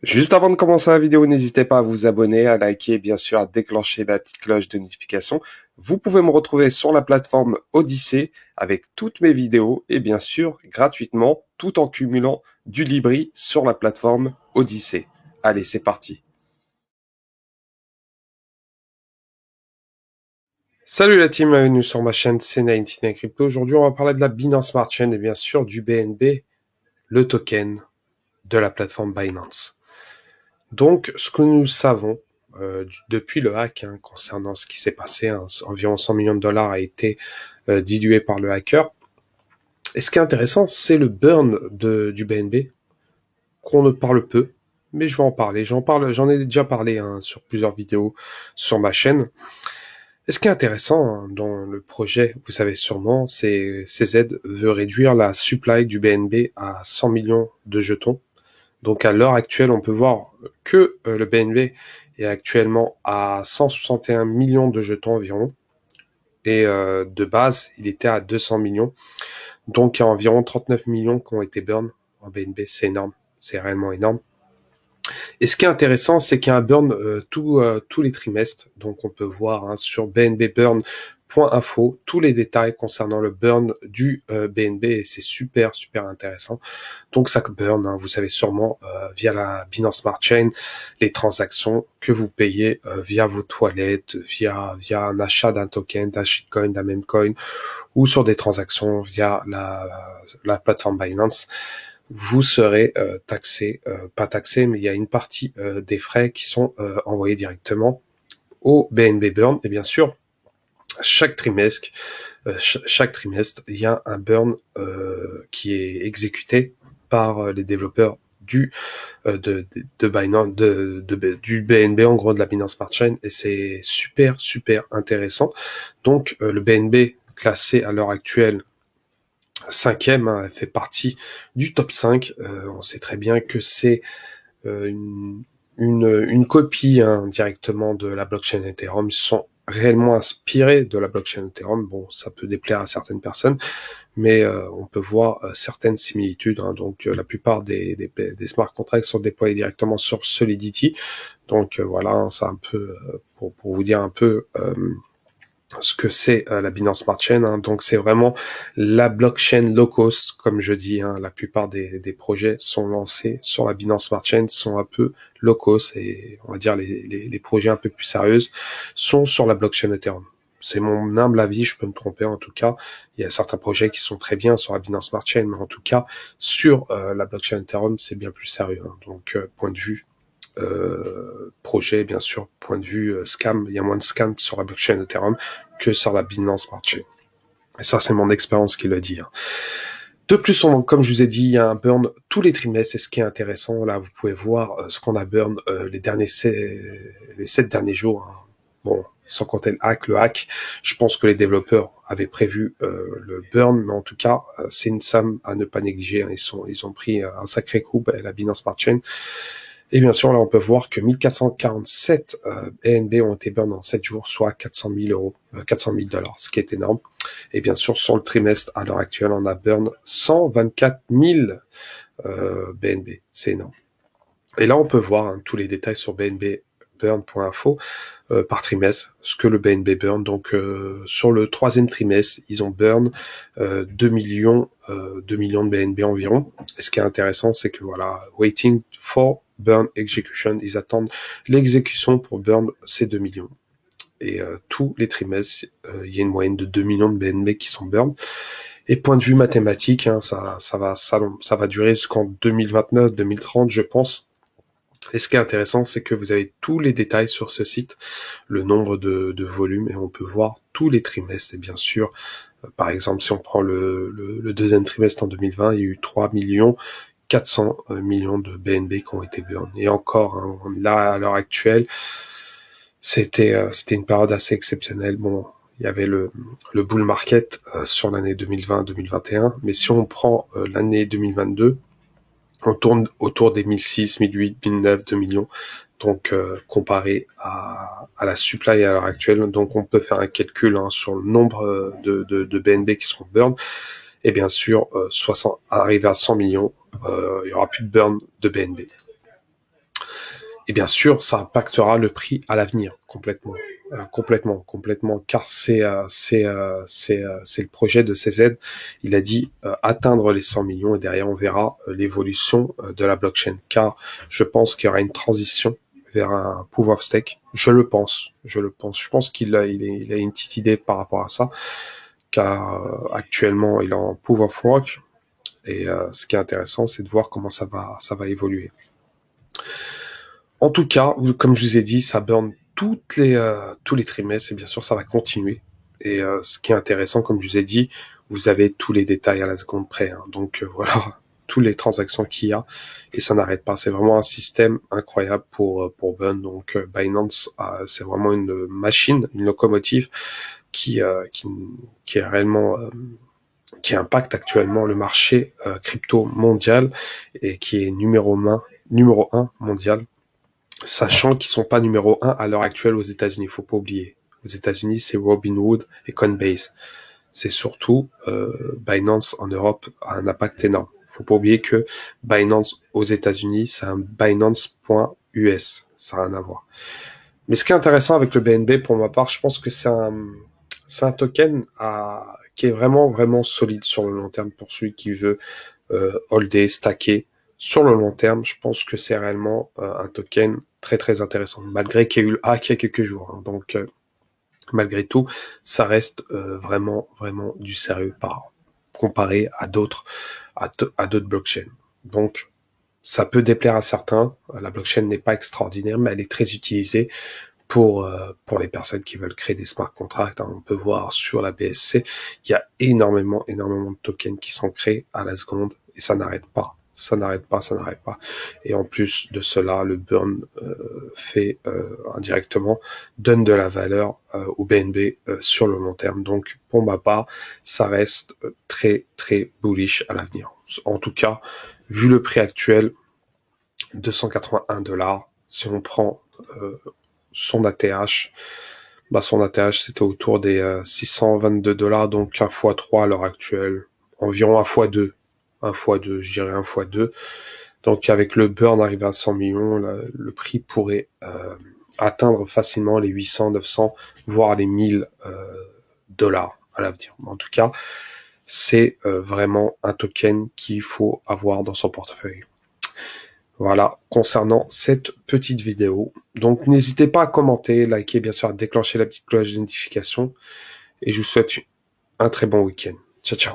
Juste avant de commencer la vidéo, n'hésitez pas à vous abonner, à liker et bien sûr à déclencher la petite cloche de notification. Vous pouvez me retrouver sur la plateforme Odyssée avec toutes mes vidéos et bien sûr gratuitement tout en cumulant du Libri sur la plateforme Odyssée. Allez, c'est parti. Salut la team, bienvenue sur ma chaîne C99 Crypto. Aujourd'hui, on va parler de la Binance Smart Chain et bien sûr du BNB, le token de la plateforme Binance. Donc, ce que nous savons depuis le hack concernant ce qui s'est passé, environ 100 millions de dollars a été dilué par le hacker. Et ce qui est intéressant, c'est le burn du BNB, qu'on ne parle peu, mais je vais en parler. J'en ai déjà parlé sur plusieurs vidéos sur ma chaîne. Et ce qui est intéressant dans le projet, vous savez sûrement, c'est CZ veut réduire la supply du BNB à 100 millions de jetons. Donc à l'heure actuelle, on peut voir que le BNB est actuellement à 161 millions de jetons environ. Et de base, il était à 200 millions. Donc il y a environ 39 millions qui ont été burn en BNB. C'est énorme. C'est réellement énorme. Et ce qui est intéressant, c'est qu'il y a un burn tous les trimestres. Donc on peut voir sur bnbburn.info tous les détails concernant le burn du BNB et c'est super intéressant. Donc ça burn, vous savez sûrement via la Binance Smart Chain, les transactions que vous payez via vos toilettes, via un achat d'un token, d'un shitcoin, d'un memecoin ou sur des transactions via la plateforme Binance. Vous serez taxé, pas taxé, mais il y a une partie des frais qui sont envoyés directement au BNB Burn. Et bien sûr, chaque trimestre, il y a un burn qui est exécuté par les développeurs du Binance, du BNB, en gros de la Binance Smart Chain, et c'est super intéressant. Donc le BNB classé à l'heure actuelle 5e, fait partie du top 5. On sait très bien que c'est une copie directement de la blockchain Ethereum. Ils sont réellement inspirés de la blockchain Ethereum. Bon, ça peut déplaire à certaines personnes, mais on peut voir certaines similitudes. Donc la plupart des smart contracts sont déployés directement sur Solidity. Donc voilà, c'est un peu pour vous dire un peu ce que c'est la Binance Smart Chain. Donc c'est vraiment la blockchain low cost, comme je dis. La plupart des projets sont lancés sur la Binance Smart Chain, sont un peu low cost, et on va dire les projets un peu plus sérieux sont sur la blockchain Ethereum. C'est mon humble avis, je peux me tromper en tout cas. Il y a certains projets qui sont très bien sur la Binance Smart Chain, mais en tout cas sur la blockchain Ethereum, c'est bien plus sérieux. Donc point de vue projet, bien sûr, point de vue scam, il y a moins de scam sur la blockchain Ethereum que sur la Binance Smart Chain. Et ça, c'est mon expérience qui le dit. De plus, comme je vous ai dit, il y a un burn tous les trimestres, et ce qui est intéressant, là, vous pouvez voir ce qu'on a burn les 7 derniers jours. Bon, sans compter le hack, je pense que les développeurs avaient prévu le burn, mais en tout cas, c'est une somme à ne pas négliger. Ils ont pris un sacré coup, la Binance Smart Chain. Et bien sûr, là, on peut voir que 1447 BNB ont été burn en 7 jours, soit 400 000 $, ce qui est énorme. Et bien sûr, sur le trimestre, à l'heure actuelle, on a burn 124 000 BNB. C'est énorme. Et là, on peut voir tous les détails sur bnbburn.info par trimestre, ce que le BNB burn. Donc, sur le 3e trimestre, ils ont burn 2 millions de BNB environ. Et ce qui est intéressant, c'est que voilà, waiting for burn execution, ils attendent l'exécution pour burn ces 2 millions. Et tous les trimestres, il y a une moyenne de 2 millions de BNB qui sont burn. Et point de vue mathématique, ça va durer jusqu'en 2029-2030, je pense. Et ce qui est intéressant, c'est que vous avez tous les détails sur ce site, le nombre de volumes, et on peut voir tous les trimestres. Et bien sûr, par exemple, si on prend le 2e trimestre en 2020, il y a eu 3 400 millions de BNB qui ont été burn. Et encore, là, à l'heure actuelle, c'était une période assez exceptionnelle. Bon, il y avait le bull market sur l'année 2020-2021, mais si on prend l'année 2022, on tourne autour des 1006, 1008, 1009, 2 millions. Donc, comparé à la supply à l'heure actuelle, donc on peut faire un calcul sur le nombre de BNB qui seront burn. Et bien sûr, arrivé à 100 millions, il y aura plus de burn de BNB. Et bien sûr, ça impactera le prix à l'avenir complètement, complètement, car c'est le projet de CZ. Il a dit atteindre les 100 millions et derrière on verra l'évolution de la blockchain. Car je pense qu'il y aura une transition vers un proof of stake. Je le pense. Je pense qu'il a une petite idée par rapport à ça, car actuellement il est en proof of work. Et ce qui est intéressant, c'est de voir comment ça va évoluer. En tout cas, comme je vous ai dit, ça burn tous les trimestres et bien sûr, ça va continuer. Et ce qui est intéressant, comme je vous ai dit, vous avez tous les détails à la seconde près. Hein. Donc voilà, toutes les transactions qu'il y a et ça n'arrête pas. C'est vraiment un système incroyable pour burn. Donc Binance, c'est vraiment une machine, une locomotive qui est réellement qui impacte actuellement le marché crypto mondial et qui est numéro un mondial, sachant qu'ils sont pas numéro un à l'heure actuelle aux États-Unis. Faut pas oublier. Aux États-Unis, c'est Robinhood et Coinbase. C'est surtout Binance en Europe a un impact énorme. Faut pas oublier que Binance aux États-Unis, c'est un Binance.us. Ça n'a rien à voir. Mais ce qui est intéressant avec le BNB, pour ma part, je pense que c'est un token qui est vraiment solide sur le long terme pour celui qui veut holder, stacker. Sur le long terme, je pense que c'est réellement un token très intéressant, malgré qu'il y a eu le hack il y a quelques jours. Hein. Donc, malgré tout, ça reste vraiment du sérieux comparé à d'autres blockchains. Donc, ça peut déplaire à certains. La blockchain n'est pas extraordinaire, mais elle est très utilisée pour les personnes qui veulent créer des smart contracts. Hein. On peut voir sur la BSC, il y a énormément de tokens qui sont créés à la seconde et ça n'arrête pas. Ça n'arrête pas. Et en plus de cela, le burn fait indirectement donne de la valeur au BNB sur le long terme. Donc pour ma part, ça reste très bullish à l'avenir. En tout cas, vu le prix actuel, $281. Si on prend son ATH, son ATH c'était autour des $622, donc 1 x 3 à l'heure actuelle, environ 1 x 2, je dirais 1 x 2. Donc avec le burn arrivé à 100 millions, le prix pourrait atteindre facilement les 800, 900, voire les 1000 dollars à l'avenir. En tout cas, c'est vraiment un token qu'il faut avoir dans son portefeuille. Voilà, concernant cette petite vidéo. Donc, n'hésitez pas à commenter, liker, bien sûr, à déclencher la petite cloche de notification. Et je vous souhaite un très bon week-end. Ciao, ciao.